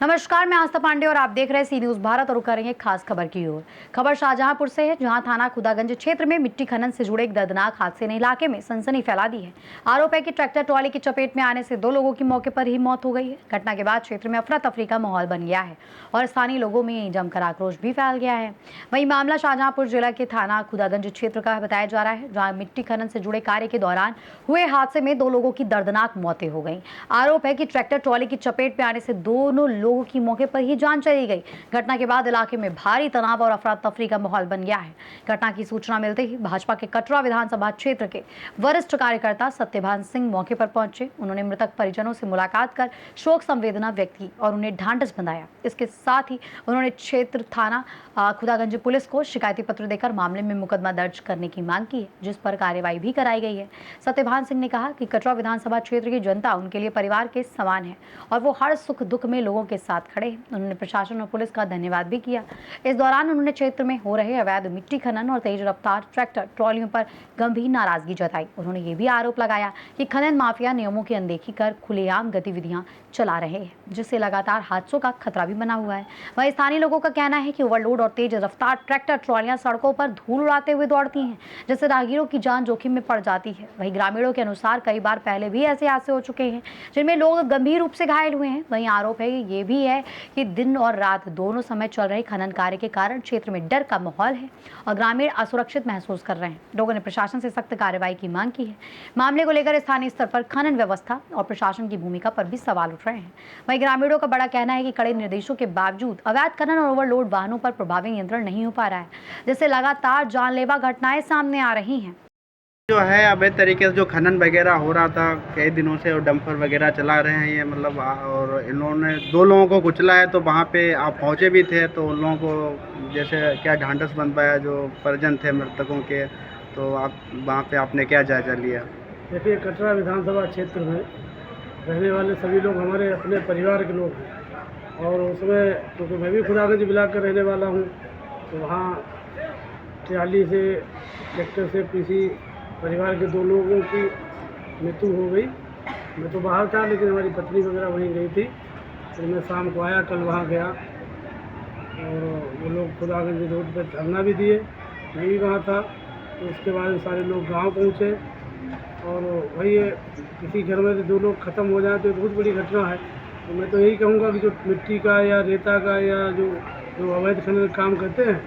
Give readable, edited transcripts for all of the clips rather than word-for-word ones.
नमस्कार, मैं आस्था पांडे और आप देख रहे हैं सी न्यूज भारत और करेंगे खास खबर की ओर। खबर शाहजहांपुर से है, जहां थाना खुदागंज क्षेत्र में मिट्टी खनन से जुड़े एक दर्दनाक हादसे ने इलाके में सनसनी फैला दी है। आरोप है कि ट्रैक्टर ट्रॉली की चपेट में आने से 2 लोगों की मौके पर ही मौत हो गई है। घटना के बाद क्षेत्र में अफरा तफरी का माहौल बन गया है और स्थानीय लोगों में जमकर आक्रोश भी फैल गया है। वहीं मामला शाहजहांपुर जिला के थाना खुदागंज क्षेत्र का बताया जा रहा है, जहाँ मिट्टी खनन से जुड़े कार्य के दौरान हुए हादसे में 2 लोगों की दर्दनाक मौतें हो गई। आरोप है कि ट्रैक्टर ट्रॉली की चपेट में आने से दोनों लोगों की मौके पर ही जान चली गई। घटना के बाद इलाके में भारी तनाव और अफरा तफरी का माहौल बन गया है। घटना की सूचना मिलते ही भाजपा के कटरा विधानसभा क्षेत्र के वरिष्ठ कार्यकर्ता सत्यभान सिंह मौके पर पहुंचे। उन्होंने मृतक परिजनों से मुलाकात कर शोक संवेदना व्यक्त की और उन्हें ढांढस बंधाया। इसके साथ ही उन्होंने क्षेत्र थाना खुदागंज पुलिस को शिकायती पत्र देकर मामले में मुकदमा दर्ज करने की मांग की है, जिस पर कार्रवाई भी कराई गई है। सत्यभान सिंह ने कहा कि कटरा विधानसभा क्षेत्र की जनता उनके लिए परिवार के समान है और वो हर सुख दुख में लोगों के साथ खड़े हैं। उन्होंने प्रशासन और पुलिस का धन्यवाद भी किया। इस दौरान उन्होंने क्षेत्र में हो रहे अवैध मिट्टी खनन और तेज रफ्तार ट्रैक्टर ट्रॉलियों पर गंभीर नाराजगी जताई। उन्होंने ये भी आरोप लगाया कि खनन माफिया नियमों की अनदेखी कर खुलेआम गतिविधियां चला रहे हैं, जिससे लगातार हादसों का खतरा भी बना हुआ है। वहीं स्थानीय लोगों का कहना है कि ओवरलोड और तेज रफ्तार ट्रैक्टर ट्रॉलियां सड़कों पर धूल उड़ाते हुए दौड़ती हैं, जिससे राहगीरों की जान जोखिम में पड़ जाती है। वहीं ग्रामीणों के अनुसार कई बार पहले भी ऐसे हादसे हो चुके हैं, जिनमें लोग गंभीर रूप से घायल हुए हैं। वहीं आरोप है ये भी है कि दिन और रात दोनों समय चल रहे खनन कार्य के कारण क्षेत्र में डर का माहौल है और ग्रामीण असुरक्षित महसूस कर रहे हैं। लोगों ने प्रशासन से सख्त कार्रवाई की मांग की है। मामले को लेकर स्थानीय स्तर पर खनन व्यवस्था और प्रशासन की भूमिका पर भी सवाल उठ रहे हैं। वहीं ग्रामीणों का बड़ा कहना है कि कड़े निर्देशों के बावजूद अवैध खनन और ओवरलोड वाहनों पर प्रभावी नियंत्रण नहीं हो पा रहा है, जिससे लगातार जानलेवा घटनाएं सामने आ रही हैं। जो है अवैध तरीके से जो खनन वगैरह हो रहा था कई दिनों से, और डंपर वगैरह चला रहे हैं ये मतलब, और इन्होंने 2 लोगों को कुचला है। तो वहाँ पे आप पहुँचे भी थे, तो उन लोगों को जैसे क्या ढांढस बन पाया जो परिजन थे मृतकों के, तो आप वहाँ पे आपने क्या जायजा लिया? देखिए, कटरा विधानसभा क्षेत्र में रहने वाले सभी लोग हमारे अपने परिवार के लोग हैं, और उसमें क्योंकि मैं भी खुदागंज ब्लॉक का रहने वाला हूँ, तो वहाँ ट्राली से ट्रैक्टर से किसी परिवार के 2 लोगों की मृत्यु हो गई। मैं तो बाहर था, लेकिन हमारी पत्नी वगैरह वहीं गई थी। फिर मैं शाम को आया, कल वहाँ गया, और वो लोग खुदागंज रोड पर धरना भी दिए, मैं भी वहाँ था। तो उसके बाद सारे लोग गांव पहुँचे, और वही किसी घर में 2 लोग ख़त्म हो जाए तो बहुत बड़ी घटना है। तो मैं तो यही कहूँगा कि जो मिट्टी का या रेता का या जो अवैध खनन काम करते हैं,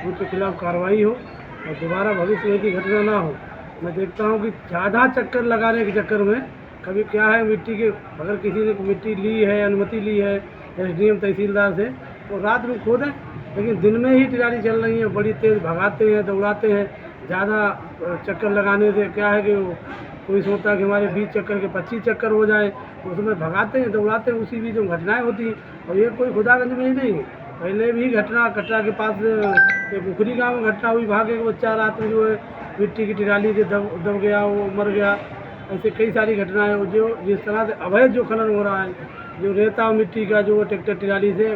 उनके खिलाफ़ कार्रवाई हो और दोबारा भविष्य में की घटना ना हो। मैं देखता हूँ कि ज़्यादा चक्कर लगाने के चक्कर में कभी क्या है, मिट्टी के अगर किसी ने मिट्टी ली है, अनुमति ली है एसडीएम तहसीलदार से, तो रात में खोदें, लेकिन दिन में ही ट्राली चल रही है, बड़ी तेज़ भगाते हैं, दौड़ाते हैं। ज़्यादा चक्कर लगाने से क्या है कि कोई सोचता है कि हमारे 20 चक्कर के 25 चक्कर हो जाए, तो उसमें भगाते हैं, दौड़ाते हैं, उसी बीच जो घटनाएँ होती हैं। और ये कोई खुदागंज में ही नहीं है, पहले भी घटना कटरा के पास पुखरी गाँव में घटना हुई, भागे का बच्चा रात में जो है मिट्टी की ट्राली से दब गया, वो मर गया। ऐसे कई सारी घटनाएं हो जो जिस तरह से अवैध जो खनन हो रहा है, जो रेता और मिट्टी का जो ट्रैक्टर ट्राली से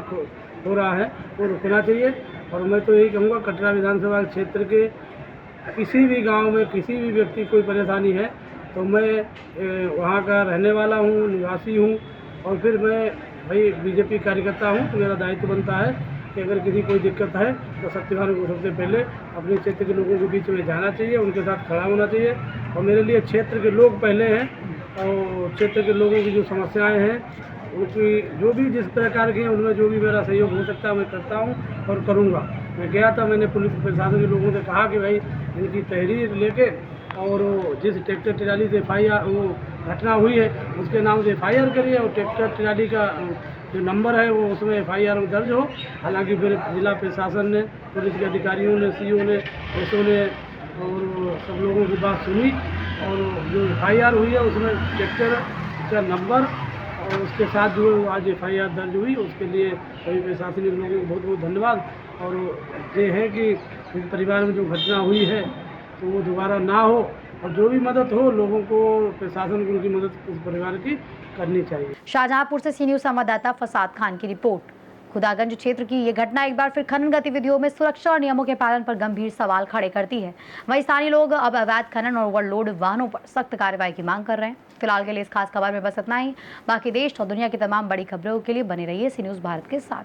हो रहा है, वो रुकना चाहिए। और मैं तो यही कहूँगा, कटरा विधानसभा क्षेत्र के किसी भी गांव में किसी भी व्यक्ति कोई परेशानी है, तो मैं वहाँ का रहने वाला हूँ, निवासी हूँ, और फिर मैं भाई बीजेपी कार्यकर्ता हूँ, तो मेरा दायित्व बनता है कि अगर किसी कोई दिक्कत है तो सत्यवान को सबसे पहले अपने क्षेत्र के लोगों के बीच में जाना चाहिए, उनके साथ खड़ा होना चाहिए। और मेरे लिए क्षेत्र के लोग पहले हैं, और क्षेत्र के लोगों की जो समस्याएं हैं, उनकी जो भी जिस प्रकार की हैं, उनमें जो भी मेरा सहयोग हो सकता है मैं करता हूं और करूंगा। मैं गया था, मैंने पुलिस प्रशासन के लोगों से कहा कि भाई इनकी तहरीर लेके, और जिस ट्रैक्टर ट्राली से FIR वो घटना हुई है उसके नाम से FIR करिए, और ट्रैक्टर ट्राली का जो नंबर है वो उसमें FIR में दर्ज हो। हालांकि फिर जिला प्रशासन ने, पुलिस के अधिकारियों ने, CO ने, SO ने और सब लोगों की बात सुनी, और जो FIR हुई है उसमें ट्रैक्टर का नंबर और उसके साथ जो आज FIR दर्ज हुई, उसके लिए सभी प्रशासनिक लोगों को बहुत बहुत धन्यवाद। और ये है कि इस परिवार में जो घटना हुई है तो वो दोबारा ना हो, और जो भी मदद हो लोगों को, प्रशासन को उनकी मदद उस परिवार की करनी चाहिए। शाहजहांपुर से सी न्यूज संवाददाता फसाद खान की रिपोर्ट। खुदागंज क्षेत्र की ये घटना एक बार फिर खनन गतिविधियों में सुरक्षा और नियमों के पालन पर गंभीर सवाल खड़े करती है। वहीं स्थानीय लोग अब अवैध खनन और ओवरलोड वाहनों पर सख्त कार्रवाई की मांग कर रहे हैं। फिलहाल के लिए इस खास खबर में बस इतना ही। बाकी देश और दुनिया की तमाम बड़ी खबरों के लिए बने रहिए सी न्यूज़ भारत के साथ।